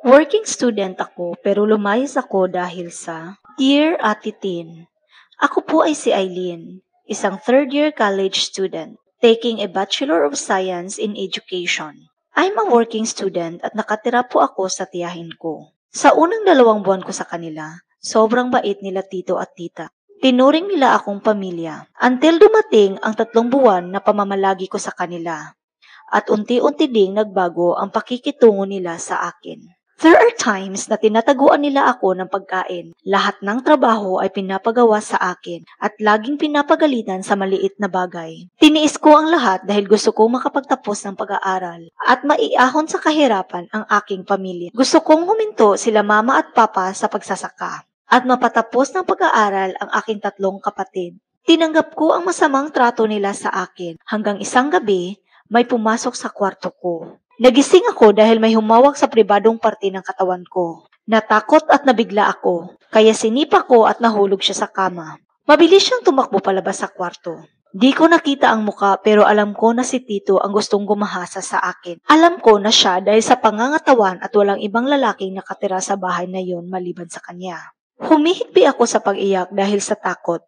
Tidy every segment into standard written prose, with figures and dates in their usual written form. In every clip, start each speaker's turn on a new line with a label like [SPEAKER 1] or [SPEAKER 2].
[SPEAKER 1] Working student ako pero lumayas ako dahil sa Dear Ate Tin, ako po ay si Eileen, isang third-year college student, taking a Bachelor of Science in Education. I'm a working student at nakatira po ako sa tiyahin ko. Sa unang 2 buwan ko sa kanila, sobrang bait nila tito at tita. Tinuring nila akong pamilya until dumating ang 3 buwan na pamamalagi ko sa kanila at unti-unti ding nagbago ang pakikitungo nila sa akin. There are times na tinataguan nila ako ng pagkain. Lahat ng trabaho ay pinapagawa sa akin at laging pinapagalitan sa maliit na bagay. Tiniis ko ang lahat dahil gusto kong makapagtapos ng pag-aaral at maiahon sa kahirapan ang aking pamilya. Gusto kong huminto sila mama at papa sa pagsasaka at mapatapos ng pag-aaral ang aking 3 kapatid. Tinanggap ko ang masamang trato nila sa akin hanggang isang gabi may pumasok sa kwarto ko. Nagising ako dahil may humawak sa pribadong parte ng katawan ko. Natakot at nabigla ako, kaya sinipa ko at nahulog siya sa kama. Mabilis siyang tumakbo palabas sa kwarto. Di ko nakita ang muka pero alam ko na si Tito ang gustong gumahasa sa akin. Alam ko na siya dahil sa pangangatawan at walang ibang lalaking nakatira sa bahay na yon maliban sa kanya. Humihikbi ako sa pag-iyak dahil sa takot.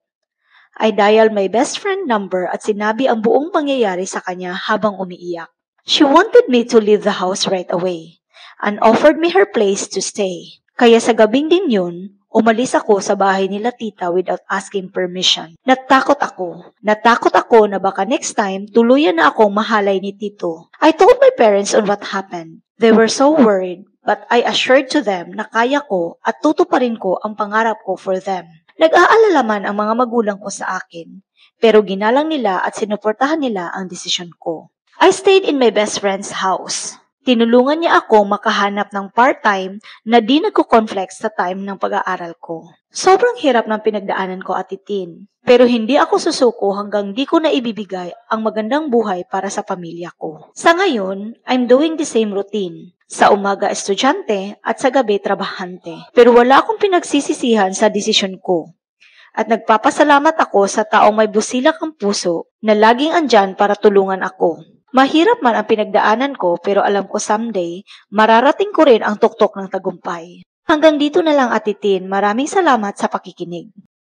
[SPEAKER 1] I dialed my best friend number at sinabi ang buong pangyayari sa kanya habang umiiyak. She wanted me to leave the house right away and offered me her place to stay. Kaya sa gabing din yun, umalis ako sa bahay nila tita without asking permission. Natakot ako na baka next time tuluyan na akong mahalay ni Tito. I told my parents on what happened. They were so worried, but I assured to them na kaya ko at tutuparin ko ang pangarap ko for them. Nag-aalala man ang mga magulang ko sa akin, pero ginalang nila at sinuportahan nila ang desisyon ko. I stayed in my best friend's house. Tinulungan niya ako makahanap ng part-time na di nagko-conflict sa time ng pag-aaral ko. Sobrang hirap ng pinagdaanan ko at Tin, pero hindi ako susuko hanggang di ko na ibibigay ang magandang buhay para sa pamilya ko. Sa ngayon, I'm doing the same routine. Sa umaga estudyante at sa gabi trabahante. Pero wala akong pinagsisisihan sa desisyon ko. At nagpapasalamat ako sa taong may busilak ang puso na laging andyan para tulungan ako. Mahirap man ang pinagdaanan ko pero alam ko someday, mararating ko rin ang tuktok ng tagumpay. Hanggang dito na lang Ate Tin, maraming salamat sa pakikinig.